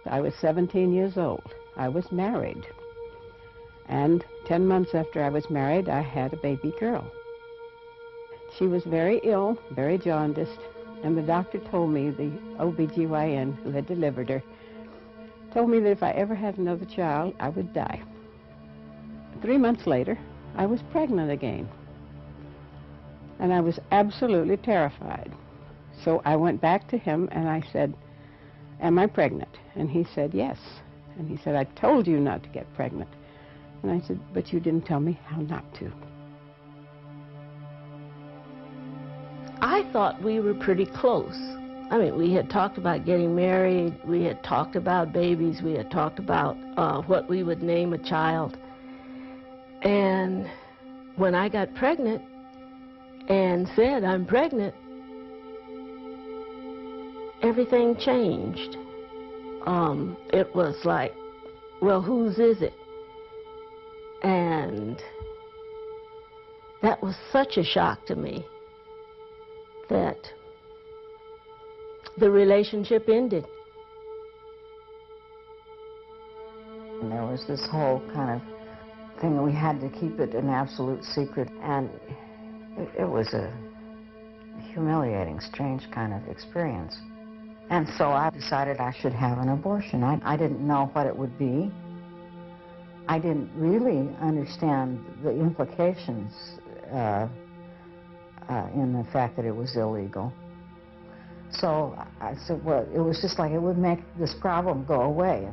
I was 17 years old. I was married. And 10 months after I was married, I had a baby girl. She was very ill, very jaundiced, and the doctor told me, the OB-GYN who had delivered her, told me that if I ever had another child, I would die. 3 months later, I was pregnant again. And I was absolutely terrified. So I went back to him and I said, "Am I pregnant?" And he said, "Yes." And he said, "I told you not to get pregnant." And I said, "But you didn't tell me how not to." I thought we were pretty close. I mean, we had talked about getting married, we had talked about babies, we had talked about what we would name a child. And when I got pregnant and said, "I'm pregnant," everything changed. It was like, well, whose is it? And that was such a shock to me that the relationship ended. And there was this whole kind of thing that we had to keep it an absolute secret, and it was a humiliating, strange kind of experience. And so I decided I should have an abortion. I didn't know what it would be. I didn't really understand the implications in the fact that it was illegal. So I said, well, it was just like it would make this problem go away.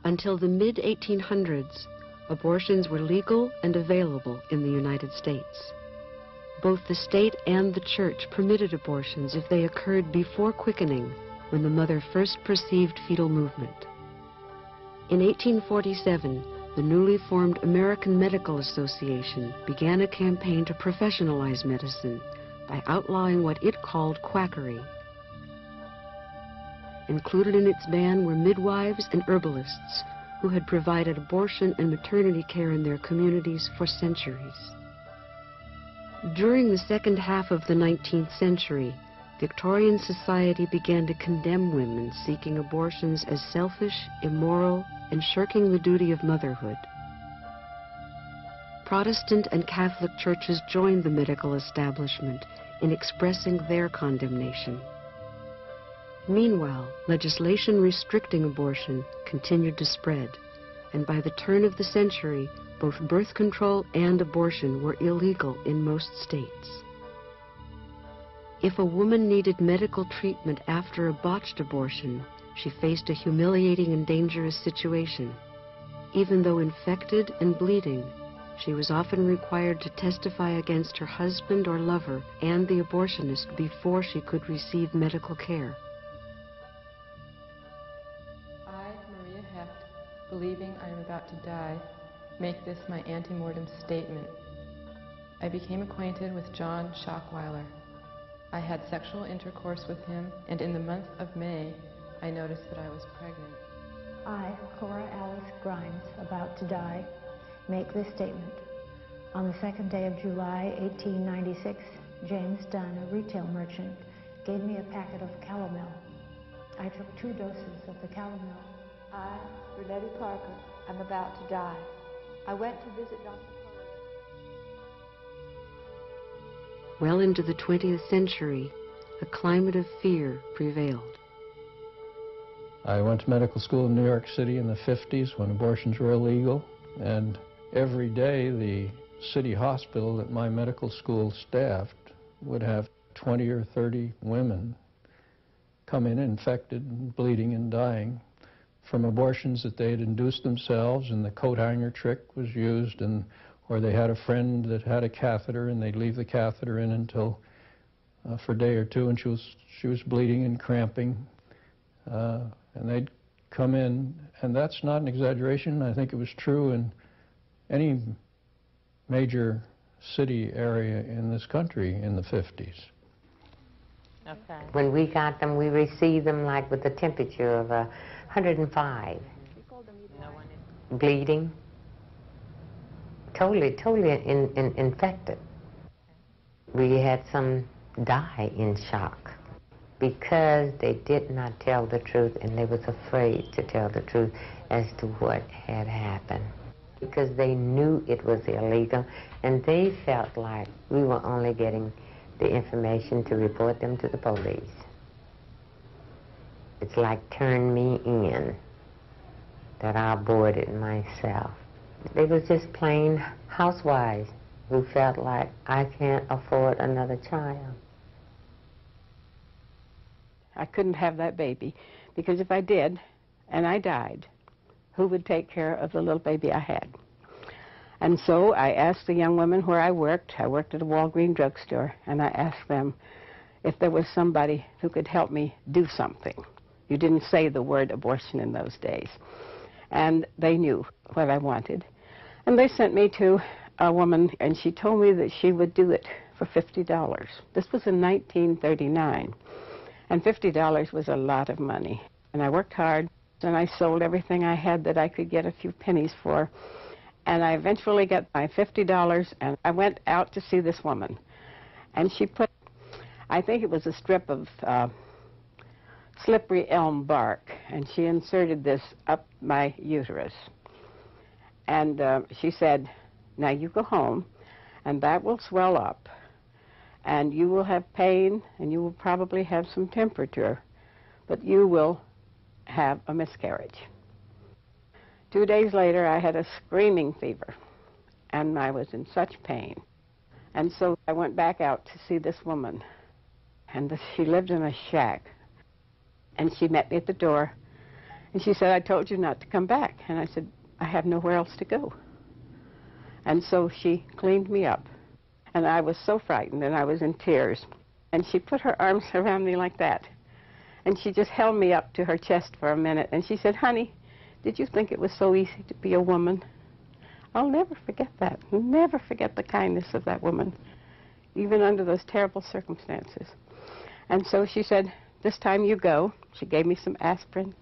Until the mid-1800s, abortions were legal and available in the United States. Both the state and the church permitted abortions if they occurred before quickening, when the mother first perceived fetal movement. In 1847, the newly formed American Medical Association began a campaign to professionalize medicine by outlawing what it called quackery. Included in its ban were midwives and herbalists who had provided abortion and maternity care in their communities for centuries. During the second half of the 19th century, Victorian society began to condemn women seeking abortions as selfish, immoral, and shirking the duty of motherhood. Protestant and Catholic churches joined the medical establishment in expressing their condemnation. Meanwhile, legislation restricting abortion continued to spread, and by the turn of the century, both birth control and abortion were illegal in most states. If a woman needed medical treatment after a botched abortion, she faced a humiliating and dangerous situation. Even though infected and bleeding, she was often required to testify against her husband or lover and the abortionist before she could receive medical care. Believing I am about to die, make this my antemortem statement. I became acquainted with John Schockweiler. I had sexual intercourse with him, and in the month of May, I noticed that I was pregnant. I, Cora Alice Grimes, about to die, make this statement. On the second day of July, 1896, James Dunn, a retail merchant, gave me a packet of calomel. I took 2 doses of the calomel. I, Renetta Parker, am about to die. I went to visit Dr. Well into the 20th century, a climate of fear prevailed. I went to medical school in New York City in the 50s when abortions were illegal, and every day the city hospital that my medical school staffed would have 20 or 30 women come in infected, bleeding, and dying from abortions that they had induced themselves, and the coat hanger trick was used, and or they had a friend that had a catheter and they'd leave the catheter in until for a day or two, and she was bleeding and cramping, and they'd come in, and that's not an exaggeration. I think it was true in any major city area in this country in the 50s. Okay. When we got them, we received them like with a temperature of 105. Bleeding. Totally infected. We had some die in shock because they did not tell the truth, and they was afraid to tell the truth as to what had happened, because they knew it was illegal, and they felt like we were only getting the information to report them to the police. It's like turn me in, that I aborted myself. They was just plain housewives who felt like, I can't afford another child. I couldn't have that baby, because if I did, and I died, who would take care of the little baby I had? And so I asked the young women where I worked at a Walgreens drugstore, and I asked them if there was somebody who could help me do something. You didn't say the word abortion in those days. And they knew what I wanted. And they sent me to a woman, and she told me that she would do it for $50. This was in 1939. And $50 was a lot of money. And I worked hard, and I sold everything I had that I could get a few pennies for. And I eventually got my $50, and I went out to see this woman. And she put, I think it was a strip of slippery elm bark, and she inserted this up my uterus. And she said, now you go home, and that will swell up, and you will have pain, and you will probably have some temperature, but you will have a miscarriage. 2 days later, I had a screaming fever, and I was in such pain. And so I went back out to see this woman, and she lived in a shack. And she met me at the door, and she said, I told you not to come back. And I said, I have nowhere else to go. And so she cleaned me up, and I was so frightened, and I was in tears. And she put her arms around me like that, and she just held me up to her chest for a minute, and she said, honey, did you think it was so easy to be a woman? I'll never forget that. I'll never forget the kindness of that woman, even under those terrible circumstances. And so she said, this time you go. She gave me some aspirin.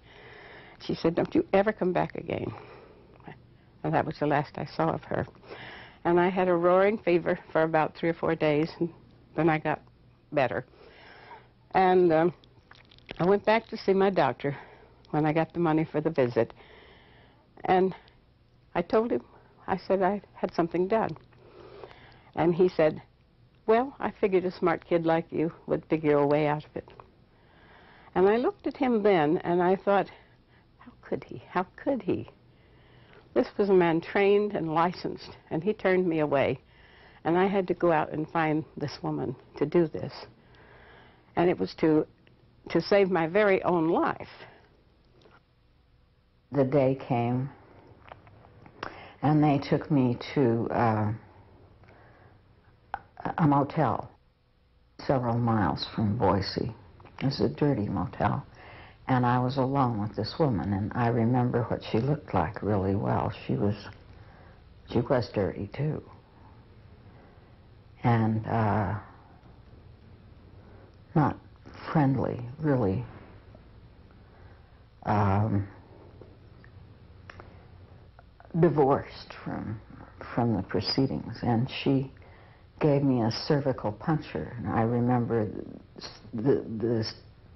She said, don't you ever come back again. And that was the last I saw of her. And I had a roaring fever for about 3 or 4 days, and then I got better. And I went back to see my doctor when I got the money for the visit. And I told him, I said I had something done. And he said, well, I figured a smart kid like you would figure a way out of it. And I looked at him then, and I thought, how could he? How could he? This was a man trained and licensed, and he turned me away. And I had to go out and find this woman to do this. And it was to save my very own life. The day came, and they took me to a motel several miles from Boise. It was a dirty motel, and I was alone with this woman, and I remember what she looked like really well. She was dirty too, and not friendly, really. Divorced from the proceedings, and she gave me a cervical puncture, and I remember the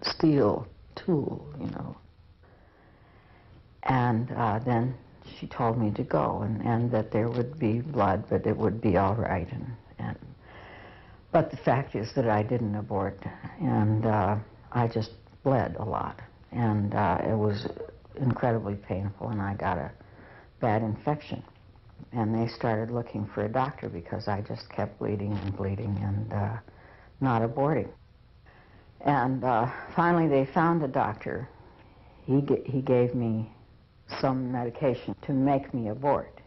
steel tool, you know. And then she told me to go, and that there would be blood, but it would be all right. But the fact is that I didn't abort, and I just bled a lot, and it was incredibly painful, and I got a bad infection. And they started looking for a doctor because I just kept bleeding and not aborting. And finally they found a doctor. He gave me some medication to make me abort.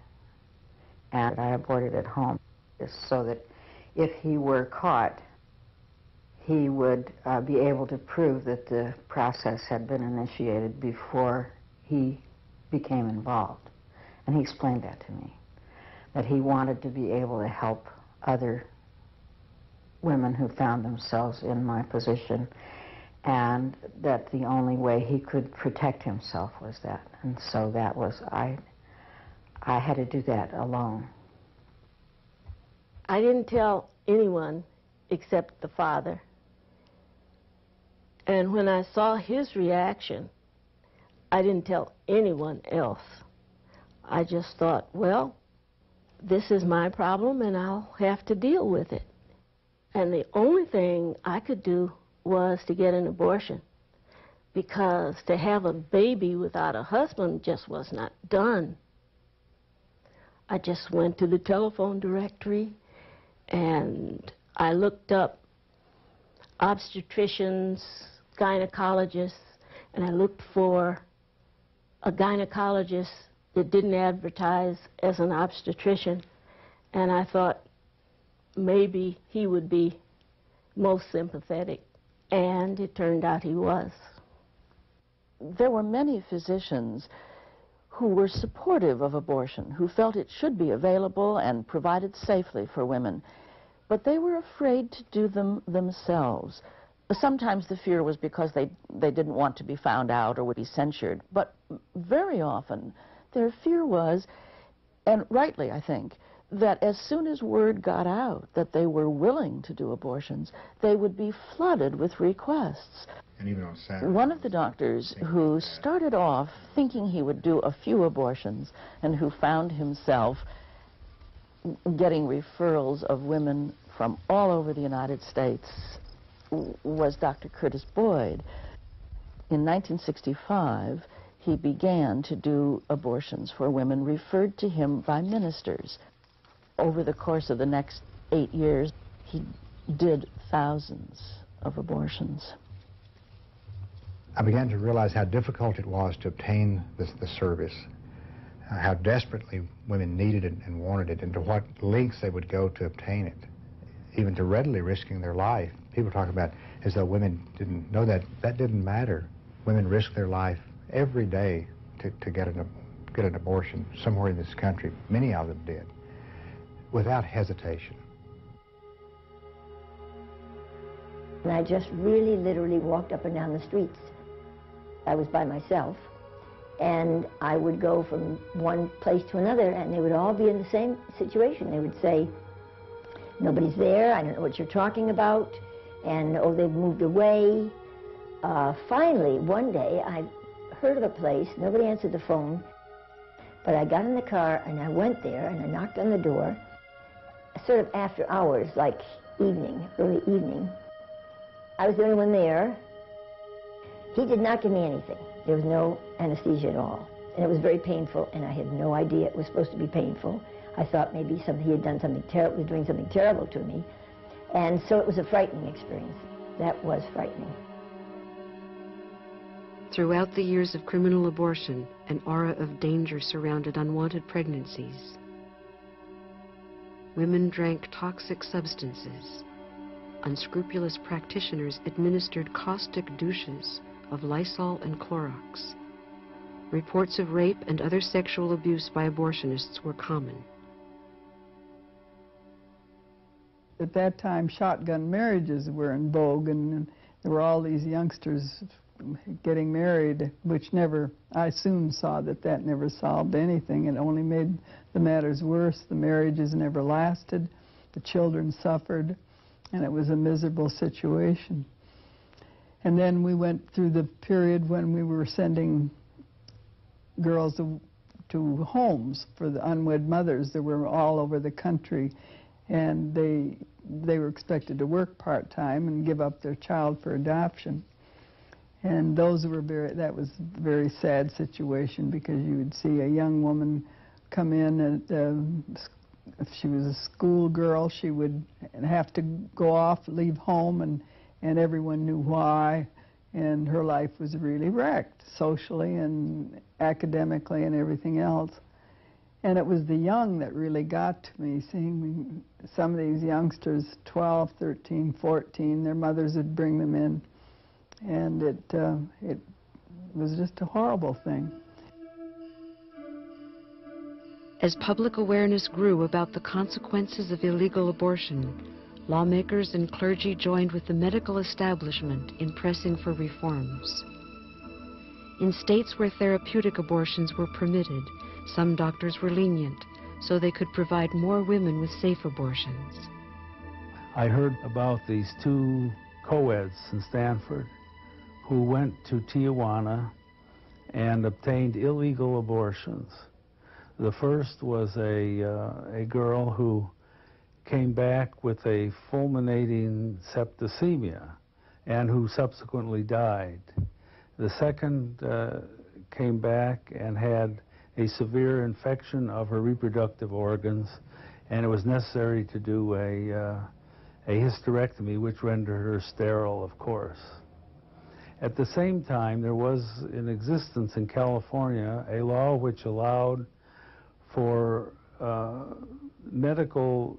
And I aborted at home so that if he were caught, he would be able to prove that the process had been initiated before he became involved. And he explained that to me, that he wanted to be able to help other women who found themselves in my position and that the only way he could protect himself was that. And so that was, I had to do that alone. I didn't tell anyone except the father. And when I saw his reaction, I didn't tell anyone else. I just thought, well, this is my problem and I'll have to deal with it. And the only thing I could do was to get an abortion, because to have a baby without a husband just was not done. I just went to the telephone directory and I looked up obstetricians, gynecologists, and I looked for a gynecologist that didn't advertise as an obstetrician, and I thought maybe he would be most sympathetic, and it turned out he was. There were many physicians who were supportive of abortion, who felt it should be available and provided safely for women, but they were afraid to do them themselves. Sometimes the fear was because they didn't want to be found out or would be censured, but very often their fear was, and rightly I think, that as soon as word got out that they were willing to do abortions, they would be flooded with requests. And even on Saturday, one of the doctors who started off thinking he would do a few abortions and who found himself getting referrals of women from all over the United States was Dr. Curtis Boyd. In 1965, he began to do abortions for women referred to him by ministers. Over the course of the next 8 years, he did thousands of abortions. I began to realize how difficult it was to obtain the service, how desperately women needed it and wanted it, and to what lengths they would go to obtain it, even to readily risking their life. People talk about as though women didn't know that. That didn't matter. Women risk their life every day to get an abortion somewhere in this country. Many of them did, without hesitation. And I just really literally walked up and down the streets. I was by myself, and I would go from one place to another, and they would all be in the same situation. They would say, nobody's there, I don't know what you're talking about, and oh, they've moved away. Finally, one day, I heard of a place, nobody answered the phone, but I got in the car and I went there and I knocked on the door, sort of after hours, like evening, early evening. I was the only one there. He did not give me anything. There was no anesthesia at all. And it was very painful, and I had no idea it was supposed to be painful. I thought maybe he had done something terrible, was doing something terrible to me. And so it was a frightening experience. That was frightening. Throughout the years of criminal abortion, an aura of danger surrounded unwanted pregnancies. Women drank toxic substances. Unscrupulous practitioners administered caustic douches of Lysol and Clorox. Reports of rape and other sexual abuse by abortionists were common. At that time, shotgun marriages were in vogue, and there were all these youngsters getting married, which never, I soon saw that never solved anything. It only made the matters worse. The marriages never lasted. The children suffered, and it was a miserable situation. And then we went through the period when we were sending girls to homes for the unwed mothers that were all over the country, and they were expected to work part-time and give up their child for adoption. And those were that was a very sad situation, because you would see a young woman come in, and if she was a schoolgirl, she would have to go off, leave home, and everyone knew why, and her life was really wrecked, socially and academically and everything else. And it was the young that really got to me, seeing some of these youngsters, 12, 13, 14, their mothers would bring them in, and it was just a horrible thing. As public awareness grew about the consequences of illegal abortion, lawmakers and clergy joined with the medical establishment in pressing for reforms. In states where therapeutic abortions were permitted, some doctors were lenient, so they could provide more women with safe abortions. I heard about these two co-eds in Stanford who went to Tijuana and obtained illegal abortions. The first was a girl who came back with a fulminating septicemia and who subsequently died. The second came back and had a severe infection of her reproductive organs, and it was necessary to do a hysterectomy, which rendered her sterile, of course. At the same time, there was in existence in California a law which allowed for medical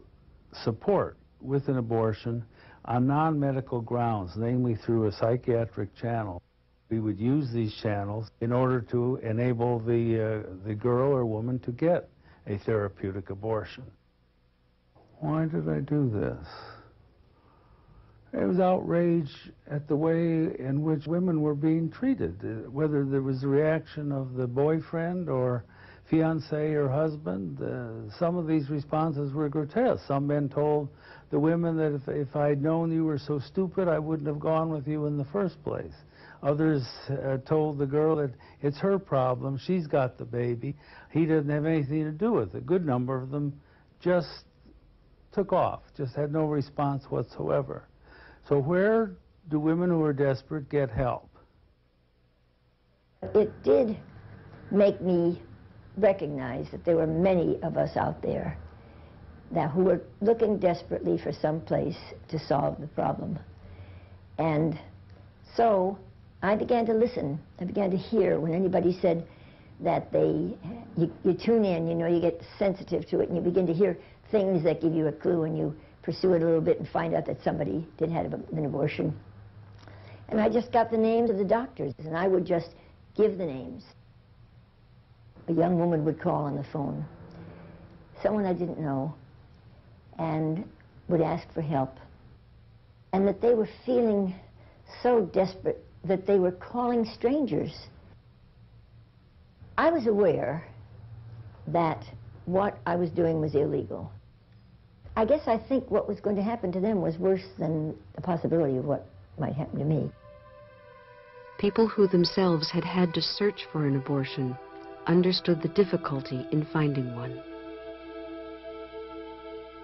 support with an abortion on non-medical grounds, namely through a psychiatric channel. We would use these channels in order to enable the girl or woman to get a therapeutic abortion. Why did I do this? It was outrage at the way in which women were being treated, whether there was a reaction of the boyfriend or fiancé or husband. Some of these responses were grotesque. Some men told the women that if I'd known you were so stupid, I wouldn't have gone with you in the first place. Others told the girl that it's her problem, she's got the baby, he doesn't have anything to do with it. A good number of them just took off, just had no response whatsoever. So where do women who are desperate get help? It did make me recognize that there were many of us out there who were looking desperately for some place to solve the problem. And so I began to listen. I began to hear when anybody said that you tune in, you know, you get sensitive to it, and you begin to hear things that give you a clue, and you pursue it a little bit and find out that somebody did have an abortion. And I just got the names of the doctors, and I would just give the names. A young woman would call on the phone, someone I didn't know, and would ask for help. And that they were feeling so desperate that they were calling strangers. I was aware that what I was doing was illegal. I guess I think what was going to happen to them was worse than the possibility of what might happen to me. People who themselves had had to search for an abortion understood the difficulty in finding one.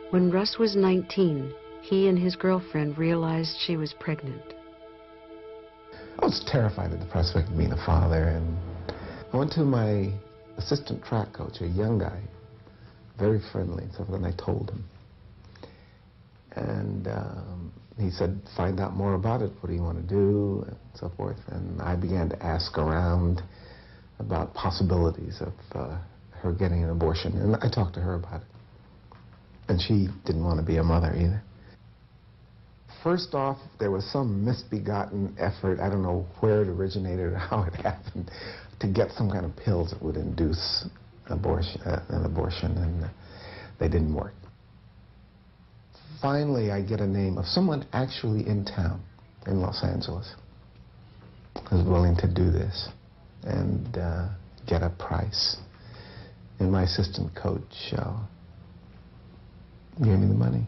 When Russ was 19, he and his girlfriend realized she was pregnant. I was terrified at the prospect of being a father, and I went to my assistant track coach, a young guy, very friendly, and so then I told him. And he said, find out more about it, what do you want to do, and so forth. And I began to ask around about possibilities of her getting an abortion, and I talked to her about it. And she didn't want to be a mother either. First off, there was some misbegotten effort, I don't know where it originated or how it happened, to get some kind of pills that would induce an abortion, and they didn't work. Finally, I get a name of someone actually in town, in Los Angeles, who's willing to do this and get a price. And my assistant coach gave me the money.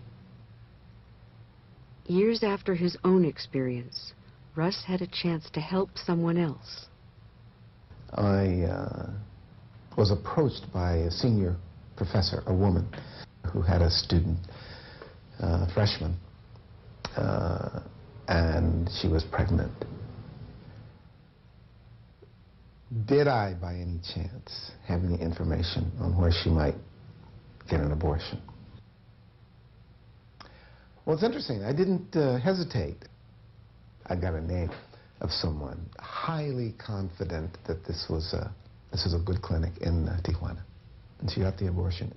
Years after his own experience, Russ had a chance to help someone else. I was approached by a senior professor, a woman, who had a student, freshman, and she was pregnant. Did I, by any chance, have any information on where she might get an abortion? Well, it's interesting. I didn't hesitate. I got a name of someone highly confident that this was a good clinic in Tijuana, and she got the abortion.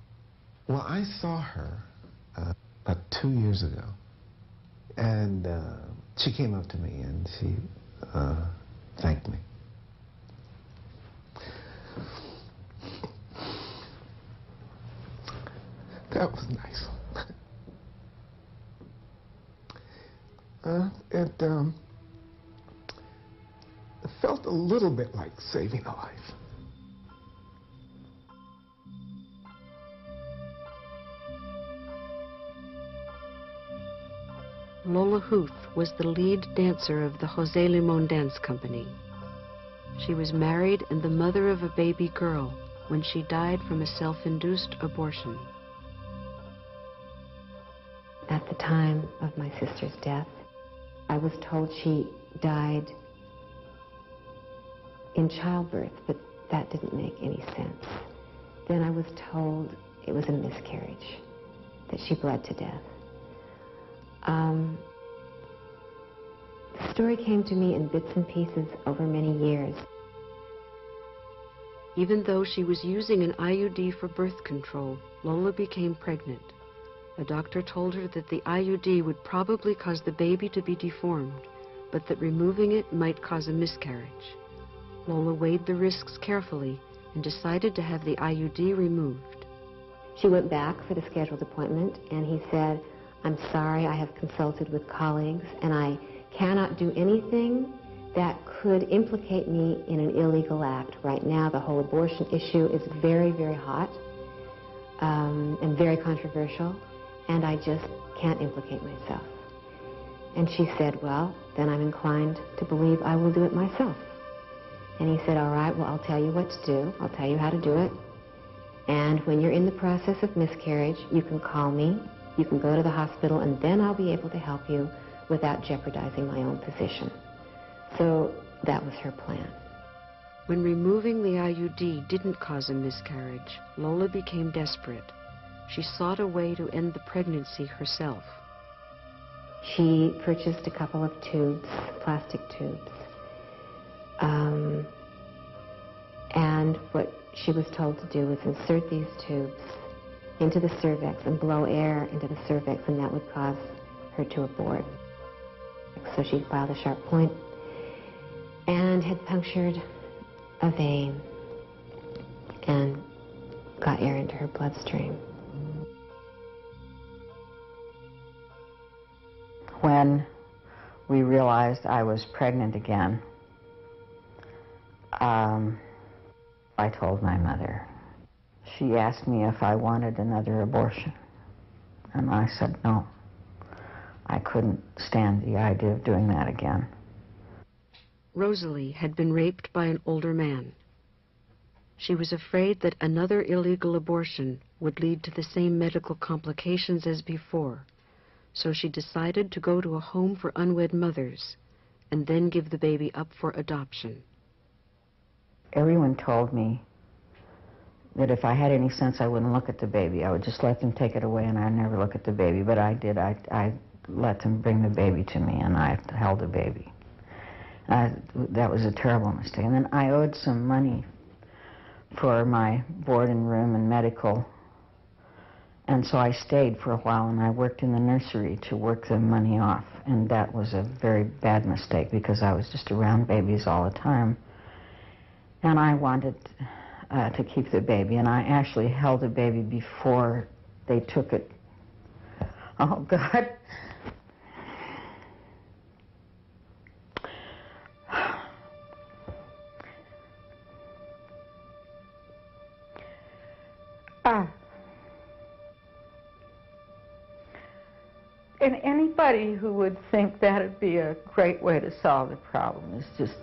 Well, I saw her about 2 years ago, and she came up to me and she thanked me. That was nice. It felt a little bit like saving a life. Lola Huth was the lead dancer of the José Limón Dance Company. She was married and the mother of a baby girl when she died from a self-induced abortion. At the time of my sister's death, I was told she died in childbirth, but that didn't make any sense. Then I was told it was a miscarriage, that she bled to death. The story came to me in bits and pieces over many years. Even though she was using an IUD for birth control, Lola became pregnant. The doctor told her that the IUD would probably cause the baby to be deformed, but that removing it might cause a miscarriage. Lola weighed the risks carefully and decided to have the IUD removed. She went back for the scheduled appointment, and he said, "I'm sorry, I have consulted with colleagues, and I cannot do anything that could implicate me in an illegal act. Right now, the whole abortion issue is very, very hot and very controversial, and I just can't implicate myself." And she said, "Well, then I'm inclined to believe I will do it myself." And he said, "All right, well, I'll tell you what to do. I'll tell you how to do it. And when you're in the process of miscarriage, you can call me, you can go to the hospital, and then I'll be able to help you without jeopardizing my own position." So that was her plan. When removing the IUD didn't cause a miscarriage, Lola became desperate. She sought a way to end the pregnancy herself. She purchased a couple of tubes, plastic tubes. And what she was told to do was insert these tubes into the cervix and blow air into the cervix, and that would cause her to abort. So she filed a sharp point and had punctured a vein and got air into her bloodstream. When we realized I was pregnant again, I told my mother. She asked me if I wanted another abortion, and I said no. I couldn't stand the idea of doing that again. Rosalie had been raped by an older man. She was afraid that another illegal abortion would lead to the same medical complications as before, so she decided to go to a home for unwed mothers and then give the baby up for adoption. Everyone told me that if I had any sense, I wouldn't look at the baby. I would just let them take it away, and I'd never look at the baby. But I did. I let them bring the baby to me, and I held the baby. That was a terrible mistake. And then I owed some money for my board and room and medical, and so I stayed for a while, and I worked in the nursery to work the money off. And that was a very bad mistake, because I was just around babies all the time. And I wanted to keep the baby, and I actually held the baby before they took it. Oh, God. And anybody who would think that would be a great way to solve the problem is just...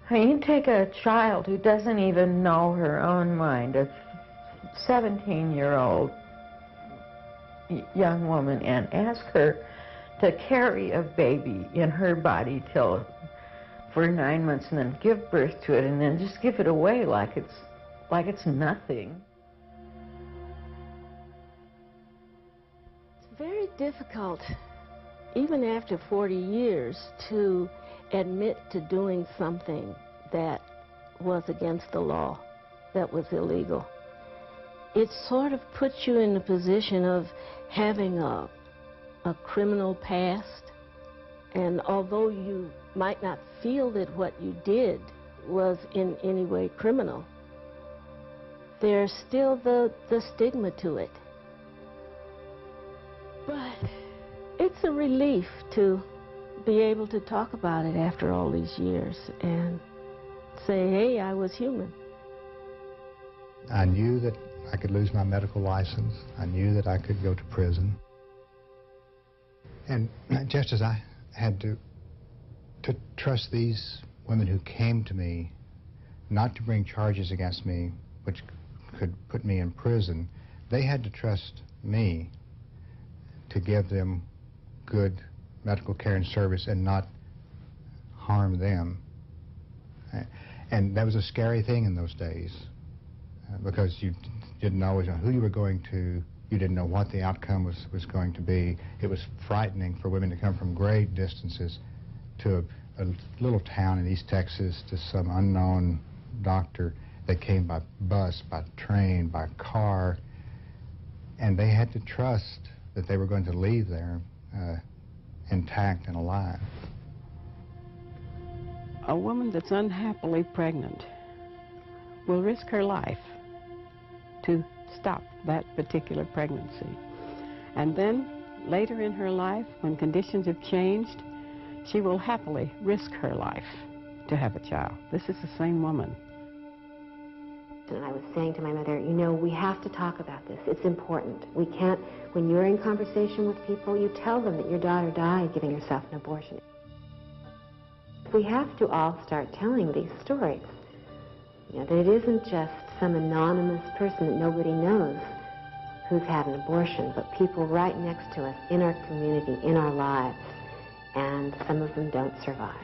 You take a child who doesn't even know her own mind, a 17-year-old young woman, and ask her to carry a baby in her body for 9 months, and then give birth to it, and then just give it away like it's nothing. It's very difficult, even after 40 years, to admit to doing something that was against the law, that was illegal. It sort of puts you in the position of having a criminal past, and although you might not feel that what you did was in any way criminal, there's still the stigma to it. But it's a relief to be able to talk about it after all these years and say, hey, I was human. I knew that I could lose my medical license. I knew that I could go to prison. And just as I had to trust these women who came to me not to bring charges against me which could put me in prison, they had to trust me to give them good medical care and service and not harm them. And that was a scary thing in those days because you didn't always know who you were going to. You didn't know what the outcome was going to be. It was frightening for women to come from great distances to a little town in East Texas to some unknown doctor. They came by bus, by train, by car, and they had to trust that they were going to leave there intact and alive. A woman that's unhappily pregnant will risk her life to stop that particular pregnancy. And then later in her life, when conditions have changed, she will happily risk her life to have a child. This is the same woman. And I was saying to my mother, you know, we have to talk about this. It's important. We can't, when you're in conversation with people, you tell them that your daughter died giving herself an abortion. We have to all start telling these stories. You know, that it isn't just some anonymous person that nobody knows who's had an abortion, but people right next to us in our community, in our lives, and some of them don't survive.